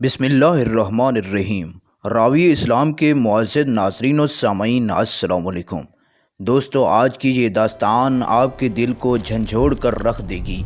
बिस्मिल्लाहिर्रहमानिर्रहीम। रावी इस्लाम के मुअज़्ज़ज़ नाज़रीन और सामईन, अस्सलामु अलैकुम। दोस्तों, आज की ये दास्तान आपके दिल को झंझोड़ कर रख देगी।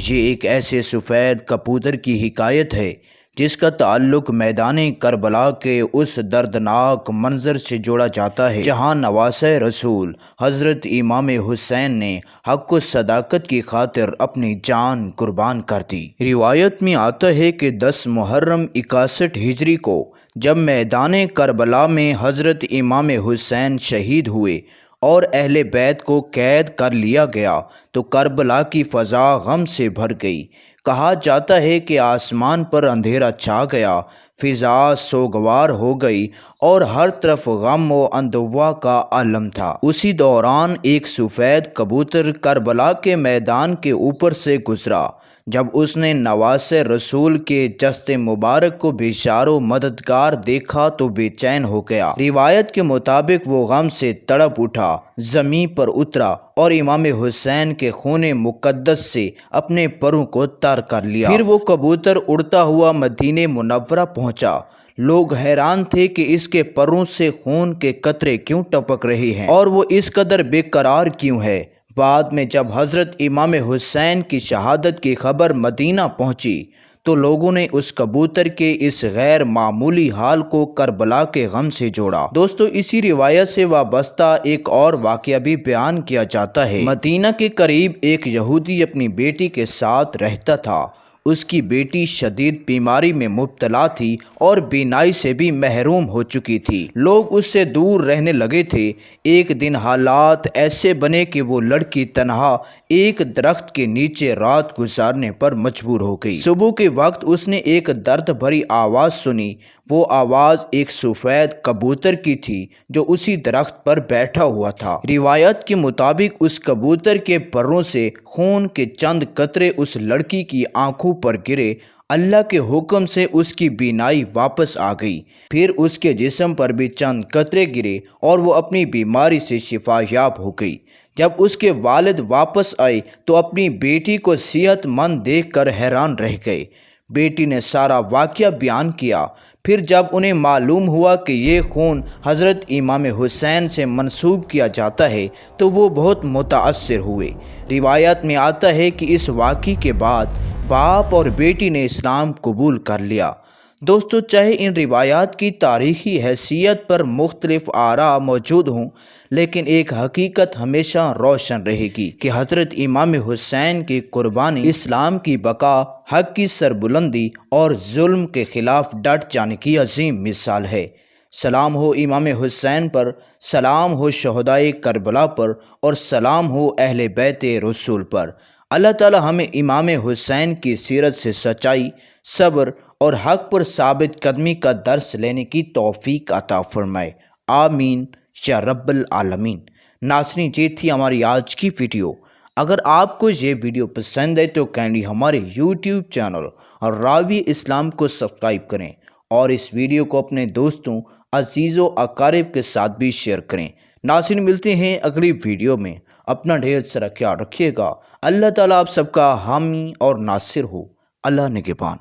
ये एक ऐसे सफ़ेद कबूतर की हिकायत है जिसका ताल्लुक़ मैदान करबला के उस दर्दनाक मंज़र से जोड़ा जाता है जहाँ नवासे रसूल हज़रत इमाम हुसैन ने हक़ व सदाकत की खातिर अपनी जान कुर्बान कर दी। रिवायत में आता है कि 10 मुहर्रम 61 हिजरी को जब मैदान करबला में हज़रत इमाम हुसैन शहीद हुए और अहले बैत को कैद कर लिया गया तो करबला की फ़ज़ा गम से भर गई। कहा जाता है कि आसमान पर अंधेरा छा गया, फ़िज़ा सोगवार हो गई और हर तरफ गम व अंदुवा का आलम था। उसी दौरान एक सफ़ेद कबूतर करबला के मैदान के ऊपर से गुजरा। जब उसने नवासे रसूल के जस्ते मुबारक को बेशारो मददगार देखा तो बेचैन हो गया। रिवायत के मुताबिक वो गम से तड़प उठा, ज़मीन पर उतरा और इमाम हुसैन के खून मुक़द्दस से अपने परों को तर कर लिया। फिर वो कबूतर उड़ता हुआ मदीने मुनव्वरा पहुंचा। लोग हैरान थे कि इसके परों से खून के कतरे क्यों टपक रहे हैं और वो इस कदर बेकरार क्यों है। बाद में जब हज़रत इमाम हुसैन की शहादत की खबर मदीना पहुंची तो लोगों ने उस कबूतर के इस गैर मामूली हाल को करबला के गम से जोड़ा। दोस्तों, इसी रिवायत से वाबस्ता एक और वाक़या भी बयान किया जाता है। मदीना के करीब एक यहूदी अपनी बेटी के साथ रहता था। उसकी बेटी शदीद बीमारी में मुब्तला थी और बीनाई से भी महरूम हो चुकी थी। लोग उससे दूर रहने लगे थे। एक दिन हालात ऐसे बने कि वो लड़की तन्हा एक दरख्त के नीचे रात गुजारने पर मजबूर हो गई। सुबह के वक्त उसने एक दर्द भरी आवाज़ सुनी। वो आवाज़ एक सफ़ेद कबूतर की थी जो उसी दरख्त पर बैठा हुआ था। रिवायत के मुताबिक उस कबूतर के परों से खून के चंद कतरे उस लड़की की आंखों पर गिरे। अल्लाह के हुक्म से उसकी बीनाई वापस आ गई। फिर उसके जिस्म पर भी चंद कतरे गिरे और वो अपनी बीमारी से शिफायाब हो गई। जब उसके वालिद वापस आए तो अपनी बेटी को सेहतमंद देखकर हैरान रह गए। बेटी ने सारा वाक़या बयान किया। फिर जब उन्हें मालूम हुआ कि ये खून हज़रत इमाम हुसैन से मंसूब किया जाता है तो वो बहुत मुताअस्सिर हुए। रिवायत में आता है कि इस वाक़े के बाद बाप और बेटी ने इस्लाम कबूल कर लिया। दोस्तों, चाहे इन रिवायात की तारीख़ी हैसियत पर मुख्तलिफ आरा मौजूद हों, लेकिन एक हकीकत हमेशा रोशन रहेगी कि हज़रत इमाम हुसैन की कुर्बानी इस्लाम की बका, हक़ की सरबुलंदी और जुल्म के ख़िलाफ़ डट जाने की अजीम मिसाल है। सलाम हो इमाम हुसैन पर, सलाम हो शहदाए करबला पर और सलाम हो अहले बैत रसूल पर। अल्लाह ताला हमें इमाम हुसैन की सीरत से सच्चाई, सब्र और हक़ पर साबित कदमी का दर्स लेने की तौफ़ीक अता फ़रमाए। आमीन या रब्बल आलमीन। नाज़रीन, ये थी हमारी आज की वीडियो। अगर आपको ये वीडियो पसंद है तो काइंडली हमारे यूट्यूब चैनल और रावी इस्लाम को सब्सक्राइब करें और इस वीडियो को अपने दोस्तों, अजीज़ों, अकारिब के साथ भी शेयर करें। नाज़रीन, मिलते हैं अगली वीडियो में। अपना ढेर सारा ख्याल रखिएगा। अल्लाह ताला आप सबका हामी और नासिर हो। अल्लाह निगहबान।